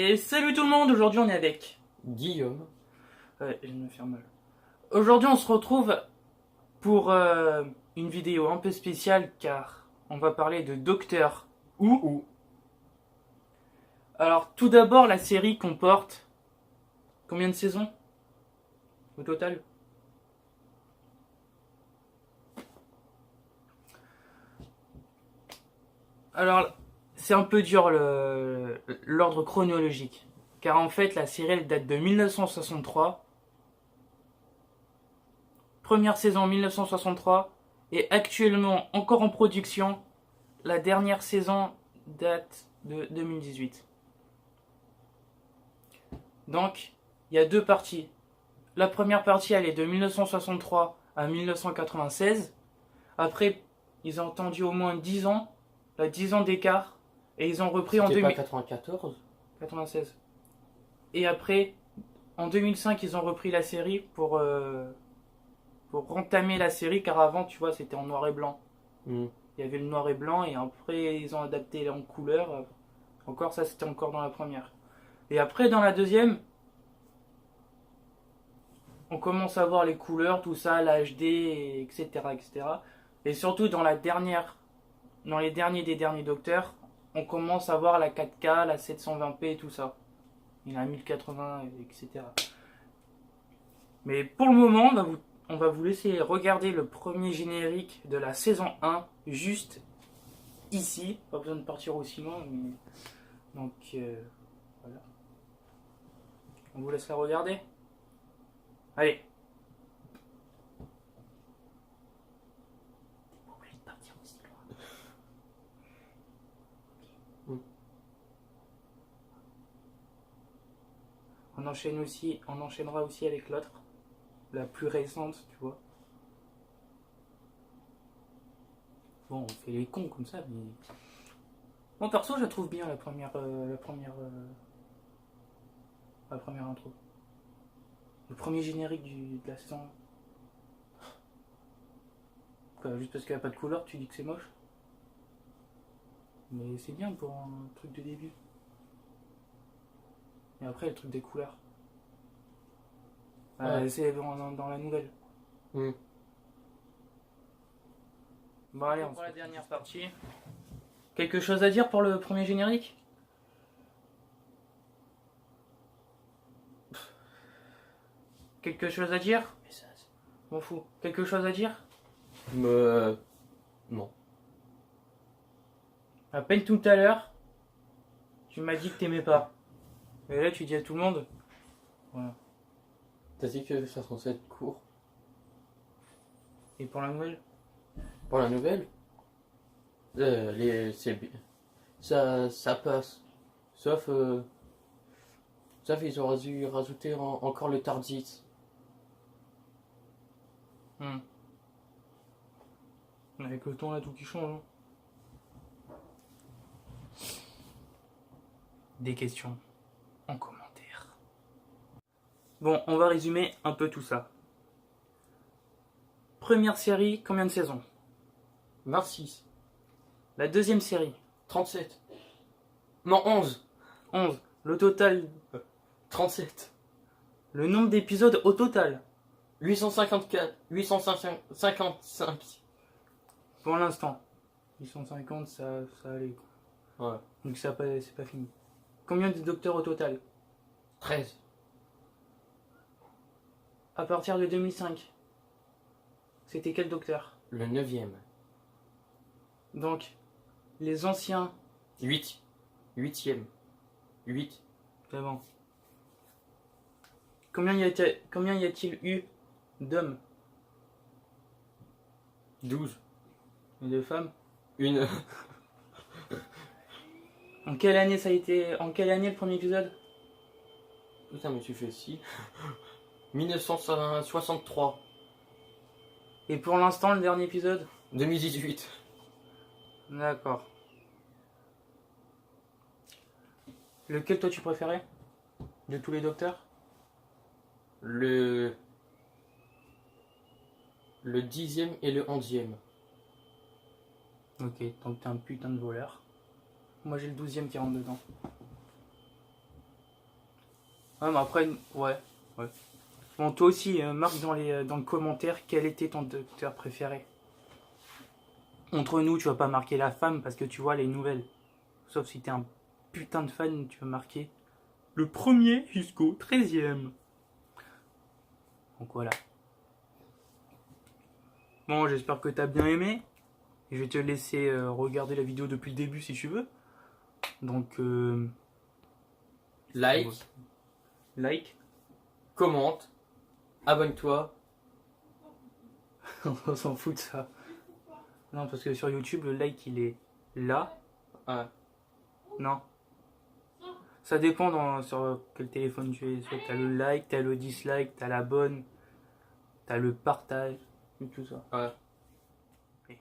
Et salut tout le monde, aujourd'hui on est avec Guillaume. Ouais, je me faire mal. Aujourd'hui on se retrouve pour une vidéo un peu spéciale car on va parler de Docteur Who. Alors tout d'abord la série comporte combien de saisons au total? Alors c'est un peu dur l'ordre chronologique car en fait la série elle date de 1963. Première saison 1963 et actuellement encore en production. La dernière saison date de 2018. Donc, il y a deux parties. La première partie, elle est de 1963 à 1996. Après, ils ont attendu au moins 10 ans, 10 ans d'écart, et ils ont repris en C'était pas 2096. 96. Et après, en 2005, ils ont repris la série pour entamer la série, car avant, tu vois, c'était en noir et blanc. Il y avait le noir et blanc, et après, ils ont adapté en couleur. Encore, ça, c'était encore dans la première. Et après, dans la deuxième, on commence à voir les couleurs, tout ça, la HD, etc., etc. Et surtout, dans les derniers des derniers Docteurs, on commence à voir la 4K, la 720p et tout ça. Il y a 1080, etc. Mais pour le moment, on va vous laisser regarder le premier générique de la saison 1, juste ici. Pas besoin de partir aussi loin, mais... Donc, voilà. On vous laisse la regarder. Allez. Pas obligé de partir aussi loin. On enchaînera aussi avec l'autre. La plus récente, tu vois. Bon, on fait les cons comme ça, mais... Moi, perso, je la trouve bien, la première intro. Le premier générique de la saison. Quoi, juste parce qu'il n'y a pas de couleur, tu dis que c'est moche? Mais c'est bien pour un truc de début. Et après, le truc des couleurs. Ouais. C'est dans la nouvelle. Bon, allez, on pour la dernière partie. Quelque chose à dire pour le premier générique? Quelque chose à dire? M'en fous. Quelque chose à dire? Non. À peine tout à l'heure, tu m'as dit que t'aimais pas. Et là, tu dis à tout le monde. Voilà. T'as dit que ça censé être court. Et pour la nouvelle? Pour la nouvelle, ça passe. Sauf ils auraient dû rajouter encore le Tardis. Avec le ton là, tout qui change. Hein. Des questions en commentaire. Bon, on va résumer un peu tout ça. Première série, combien de saisons? 26. La deuxième série? 37. Non, 11. 11. Le total? 37. Le nombre d'épisodes au total? 854. 855. Pour l'instant. 850, ça allait. Ouais. Donc c'est pas fini. Combien de docteurs au total? 13. À partir de 2005. C'était quel docteur? Le 9e. Donc, les anciens... 8. 8e. 8. C'est bon. Combien y a-t-il eu d'hommes? 12. Et de femmes? Une. En quelle année le premier épisode? Putain, mais tu fais si. 1963. Et pour l'instant, le dernier épisode? 2018. D'accord. Lequel toi tu préférais? De tous les docteurs? Le 10e et le 11e. Ok, donc t'es un putain de voleur. Moi j'ai le 12e qui rentre dedans. Ouais, mais après, ouais. Bon, toi aussi, marque dans le commentaire quel était ton docteur préféré. Entre nous, tu vas pas marquer la femme parce que tu vois les nouvelles. Sauf si t'es un putain de fan, tu vas marquer le premier jusqu'au 13e. Donc voilà. Bon, j'espère que t'as bien aimé. Je vais te laisser regarder la vidéo depuis le début si tu veux. Donc, Like, like. commente, abonne-toi. On s'en fout de ça. Non, parce que sur YouTube, le like il est là. Ouais. Non. Ça dépend sur quel téléphone tu es. Soit t'as le like, t'as le dislike, t'as l'abonne, t'as le partage, et tout ça. Ouais.